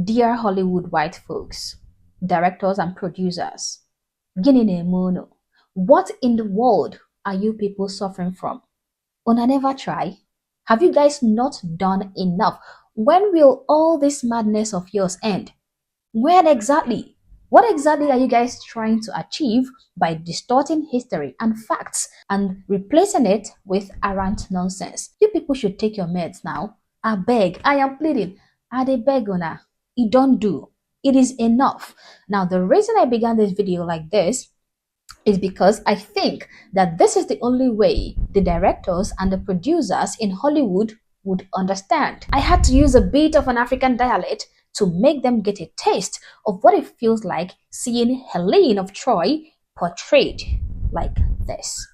Dear Hollywood white folks, directors and producers, Guinea Mono, what in the world are you people suffering from? Una never try? Have you guys not done enough? When will all this madness of yours end? When exactly? What exactly are you guys trying to achieve by distorting history and facts and replacing it with arrant nonsense? You people should take your meds now. I beg, I am pleading. I dey beg una. It don't do. It is enough. Now, the reason I began this video like this is because I think that this is the only way the directors and the producers in Hollywood would understand. I had to use a bit of an African dialect to make them get a taste of what it feels like seeing Helen of Troy portrayed like this.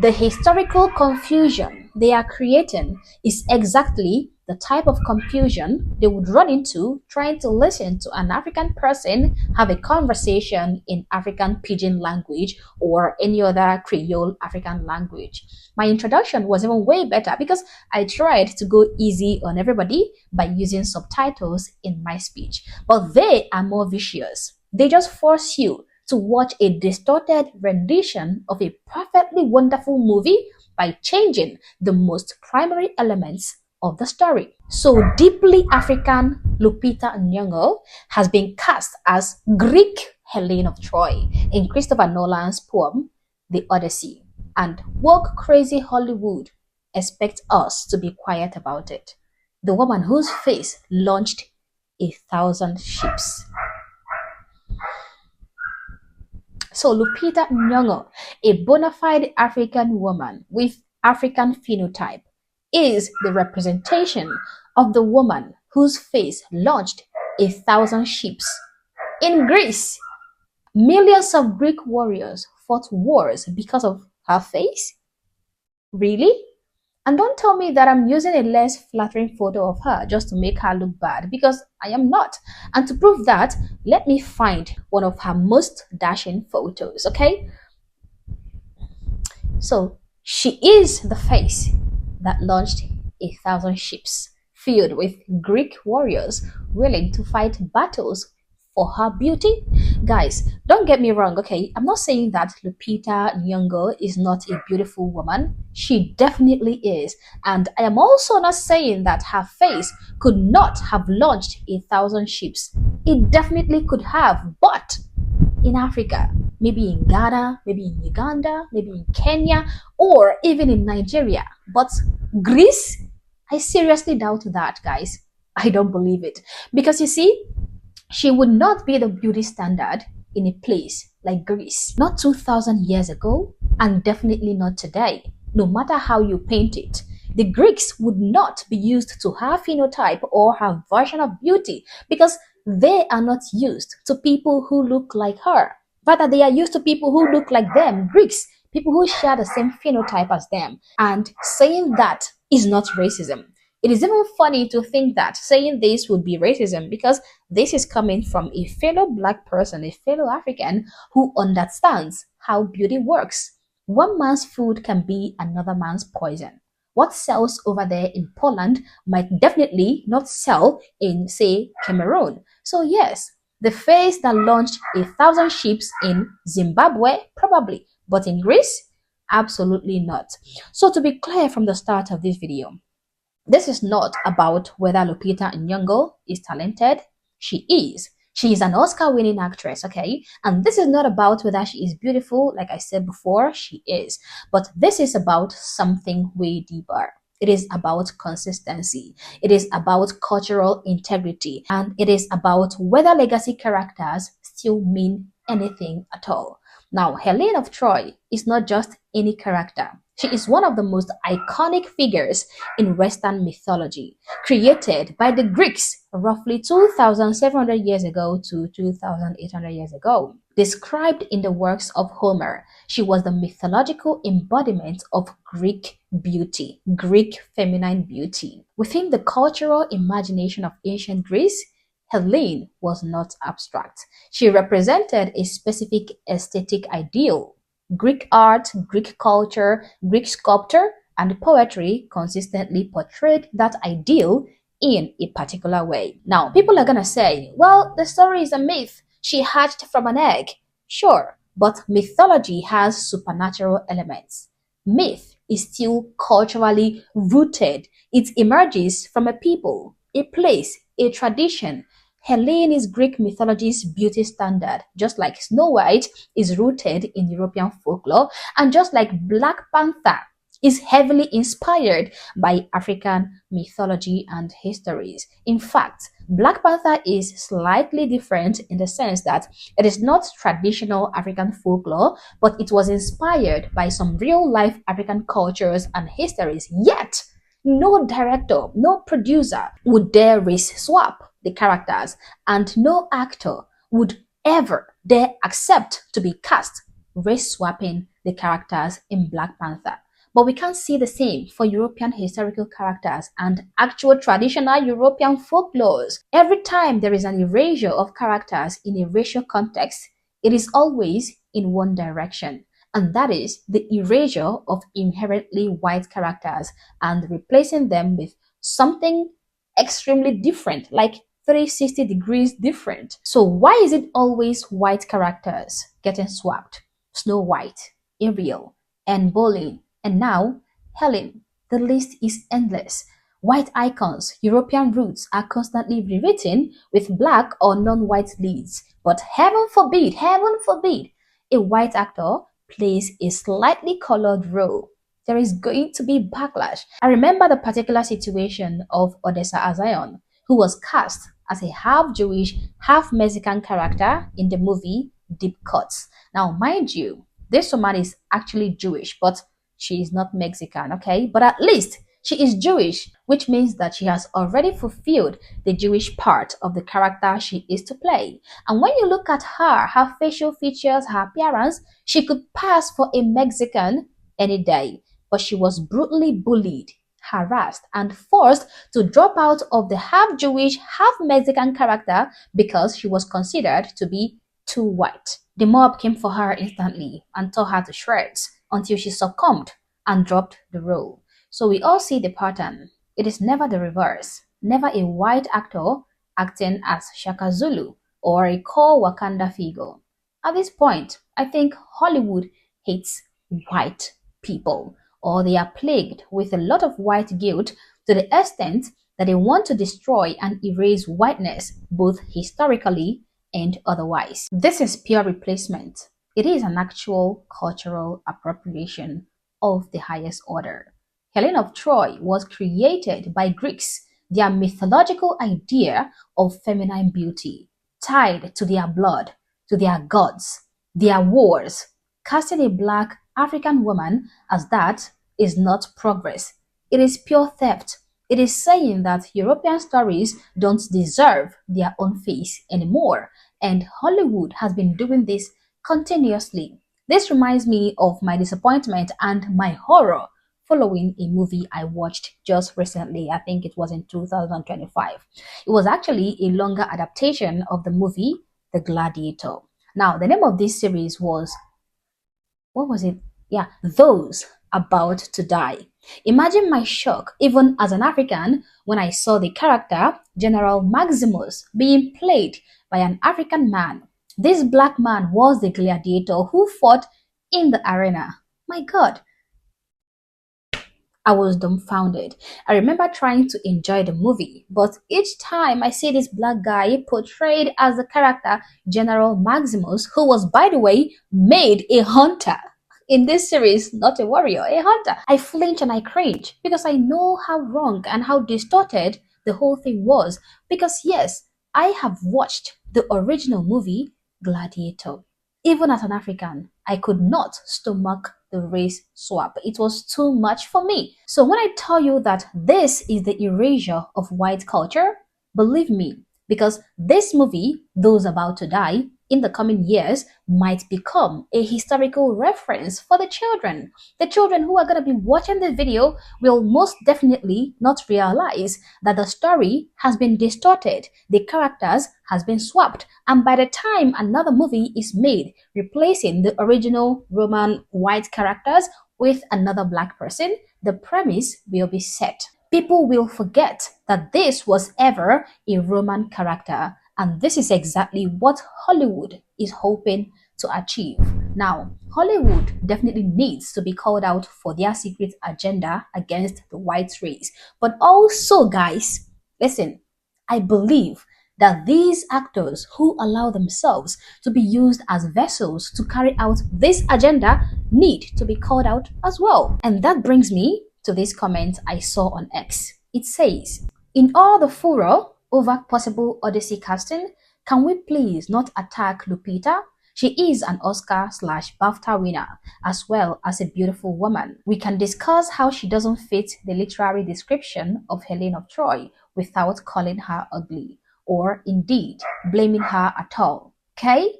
The historical confusion they are creating is exactly the type of confusion they would run into trying to listen to an African person have a conversation in African Pidgin language or any other Creole African language. My introduction was even way better because I tried to go easy on everybody by using subtitles in my speech. But they are more vicious. They just force you to watch a distorted rendition of a perfectly wonderful movie by changing the most primary elements of the story. So deeply African Lupita Nyong'o has been cast as Greek Helen of Troy in Christopher Nolan's poem, The Odyssey. And woke crazy Hollywood expects us to be quiet about it. The woman whose face launched 1,000 ships. So Lupita Nyong'o, a bona fide African woman with African phenotype, is the representation of the woman whose face launched 1,000 ships. In Greece, millions of Greek warriors fought wars because of her face? Really? And don't tell me that I'm using a less flattering photo of her just to make her look bad, because I am not. And to prove that, let me find one of her most dashing photos, okay? So, she is the face that launched 1,000 ships filled with Greek warriors willing to fight battles for her beauty. Guys, don't get me wrong, okay? I'm not saying that Lupita Nyong'o is not a beautiful woman. She definitely is. And I am also not saying that her face could not have launched 1,000 ships. It definitely could have, but in Africa, maybe in Ghana, maybe in Uganda, maybe in Kenya, or even in Nigeria. But Greece? I seriously doubt that, guys. I don't believe it. Because you see, she would not be the beauty standard in a place like Greece. Not 2,000 years ago, and definitely not today. No matter how you paint it, the Greeks would not be used to her phenotype or her version of beauty because they are not used to people who look like her. Rather, they are used to people who look like them, Greeks, people who share the same phenotype as them. And saying that is not racism. It is even funny to think that saying this would be racism because this is coming from a fellow black person, a fellow African who understands how beauty works. One man's food can be another man's poison. What sells over there in Poland might definitely not sell in, say, Cameroon. So yes, the face that launched 1,000 ships in Zimbabwe, probably, but in Greece, absolutely not. So to be clear from the start of this video, this is not about whether Lupita Nyong'o is talented. She is. She is an Oscar-winning actress, okay? And this is not about whether she is beautiful. Like I said before, she is. But this is about something way deeper. It is about consistency. It is about cultural integrity. And it is about whether legacy characters still mean anything at all. Now, Helen of Troy is not just any character. She is one of the most iconic figures in Western mythology, created by the Greeks roughly 2,700 years ago to 2,800 years ago. Described in the works of Homer, she was the mythological embodiment of Greek beauty, Greek feminine beauty. Within the cultural imagination of ancient Greece, Helen was not abstract. She represented a specific aesthetic ideal. Greek art, Greek culture, Greek sculpture, and poetry consistently portrayed that ideal in a particular way. Now, people are gonna say, well, the story is a myth. She hatched from an egg. Sure, but mythology has supernatural elements. Myth is still culturally rooted. It emerges from a people, a place, a tradition. Helen is Greek mythology's beauty standard, just like Snow White is rooted in European folklore, and just like Black Panther is heavily inspired by African mythology and histories. In fact, Black Panther is slightly different in the sense that it is not traditional African folklore, but it was inspired by some real life African cultures and histories. Yet, no director, no producer would dare race swap the characters, and no actor would ever dare accept to be cast race swapping the characters in Black Panther. But we can't see the same for European historical characters and actual traditional European folklores. Every time there is an erasure of characters in a racial context, it is always in one direction, and that is the erasure of inherently white characters and replacing them with something extremely different, like 360 degrees different. So why is it always white characters getting swapped? Snow White, Ariel, and Boleyn, and now Helen. The list is endless. White icons, European roots are constantly rewritten with black or non-white leads. But heaven forbid, a white actor plays a slightly colored role. There is going to be backlash. I remember the particular situation of Odessa Azion, who was cast as a half Jewish, half Mexican character in the movie Deep Cuts. Now, mind you, this woman is actually Jewish, but she is not Mexican, okay? But at least she is Jewish, which means that she has already fulfilled the Jewish part of the character she is to play. And when you look at her facial features, her appearance, she could pass for a Mexican any day. But she was brutally bullied, harassed, and forced to drop out of the half Jewish, half Mexican character because she was considered to be too white. The mob came for her instantly and tore her to shreds until she succumbed and dropped the role. So we all see the pattern. It is never the reverse. Never a white actor acting as Shaka Zulu or a core Wakanda figure. At this point, I think Hollywood hates white people, or they are plagued with a lot of white guilt to the extent that they want to destroy and erase whiteness, both historically and otherwise. This is pure replacement. It is an actual cultural appropriation of the highest order. Helen of Troy was created by Greeks, their mythological idea of feminine beauty, tied to their blood, to their gods, their wars. Casting a black African woman as that is not progress. It is pure theft. It is saying that European stories don't deserve their own face anymore, and Hollywood has been doing this continuously. This reminds me of my disappointment and my horror following a movie I watched just recently. I think it was in 2025. It was actually a longer adaptation of the movie The Gladiator. Now, the name of this series was, what was it? Yeah, Those About to Die. Imagine my shock, even as an African, when I saw the character, General Maximus, being played by an African man. This black man was the gladiator who fought in the arena. My God, I was dumbfounded. I remember trying to enjoy the movie, but each time I see this black guy portrayed as the character General Maximus, who was, by the way, made a hunter. In this series, not a warrior, a hunter. I flinch and I cringe because I know how wrong and how distorted the whole thing was. Because yes, I have watched the original movie Gladiator. Even as an African, I could not stomach the race swap. It was too much for me. So when I tell you that this is the erasure of white culture, believe me, because this movie, Those About to Die, in the coming years might become a historical reference for the children. The children who are going to be watching this video will most definitely not realize that the story has been distorted, the characters has been swapped, and by the time another movie is made replacing the original Roman white characters with another black person, the premise will be set. People will forget that this was ever a Roman character, and this is exactly what Hollywood is hoping to achieve. Now, Hollywood definitely needs to be called out for their secret agenda against the white race. But also, guys, listen, I believe that these actors who allow themselves to be used as vessels to carry out this agenda need to be called out as well. And that brings me to this comment I saw on X. It says, in all the furor over possible Odyssey casting, can we please not attack Lupita? She is an Oscar slash BAFTA winner, as well as a beautiful woman. We can discuss how she doesn't fit the literary description of Helen of Troy without calling her ugly, or indeed blaming her at all. Okay?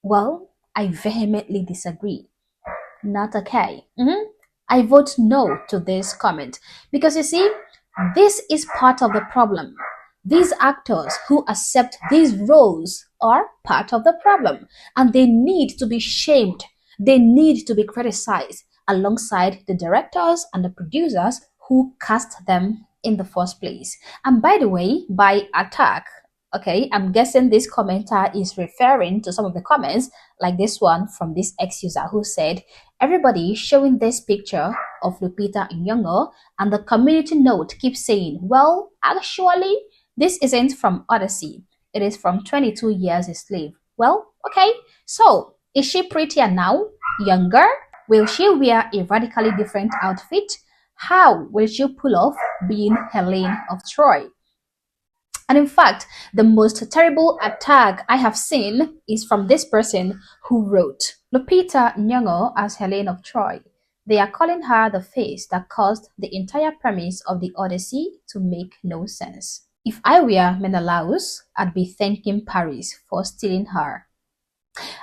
Well, I vehemently disagree. Not okay. I vote no to this comment because you see, this is part of the problem. These actors who accept these roles are part of the problem, and they need to be shamed. They need to be criticized alongside the directors and the producers who cast them in the first place. And by the way, by attack, okay, I'm guessing this commenter is referring to some of the comments like this one from this ex-user who said, everybody showing this picture of Lupita Nyong'o and the community note keeps saying, well, actually, this isn't from Odyssey. It is from 22 Years a Slave. Well, okay, so is she prettier now? Younger? Will she wear a radically different outfit? How will she pull off being Helen of Troy? And in fact, the most terrible attack I have seen is from this person who wrote, Lupita Nyong'o as Helen of Troy. They are calling her the face that caused the entire premise of the Odyssey to make no sense. If I were Menelaus, I'd be thanking Paris for stealing her.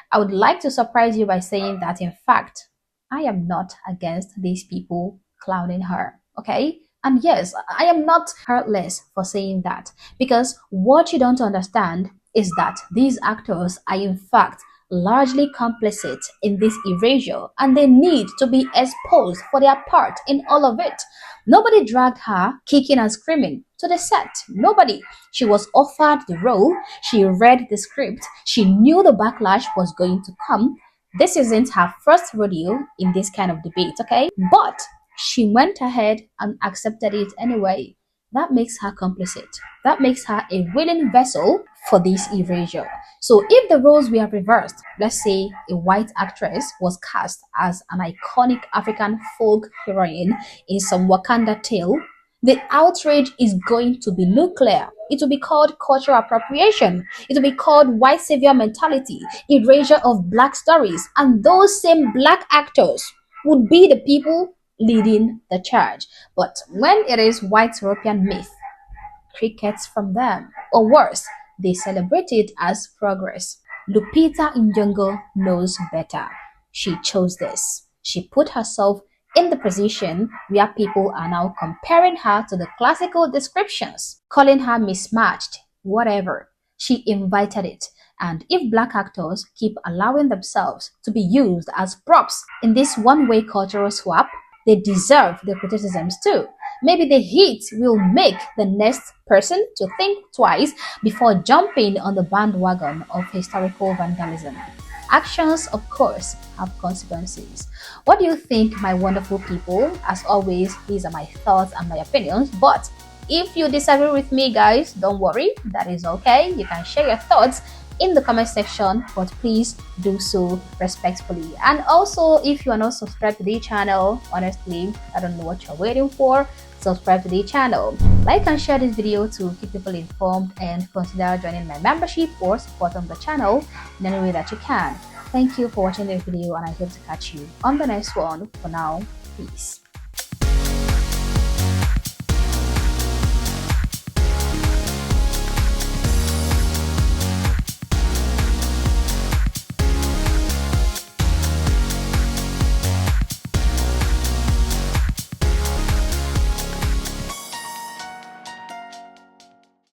I would like to surprise you by saying that, in fact, I am not against these people clowning her, okay? And yes, I am not heartless for saying that, because what you don't understand is that these actors are in fact largely complicit in this erasure, and they need to be exposed for their part in all of it. Nobody dragged her kicking and screaming to the set. Nobody. She was offered the role, she read the script, she knew the backlash was going to come. This isn't her first rodeo in this kind of debate, okay? But she went ahead and accepted it anyway. That makes her complicit. That makes her a willing vessel for this erasure. So if the roles were reversed, let's say a white actress was cast as an iconic African folk heroine in some Wakanda tale, the outrage is going to be nuclear. It will be called cultural appropriation. It will be called white savior mentality, erasure of black stories, and those same black actors would be the people leading the charge. But when it is white European myth, crickets from them, or worse, they celebrate it as progress. Lupita Nyong'o knows better. She chose this. She put herself in the position where people are now comparing her to the classical descriptions, calling her mismatched, whatever. She invited it. And if black actors keep allowing themselves to be used as props in this one-way cultural swap, they deserve the criticisms too. Maybe the heat will make the next person to think twice before jumping on the bandwagon of historical vandalism. Actions, of course, have consequences. What do you think, my wonderful people? As always, these are my thoughts and my opinions, but if you disagree with me, guys, don't worry, that is okay. You can share your thoughts in the comment section, but please do so respectfully. And also, if you are not subscribed to the channel, honestly, I don't know what you're waiting for. Subscribe to the channel, like and share this video to keep people informed, and consider joining my membership or supporting the channel in any way that you can. Thank you for watching this video, and I hope to catch you on the next one. For now, peace.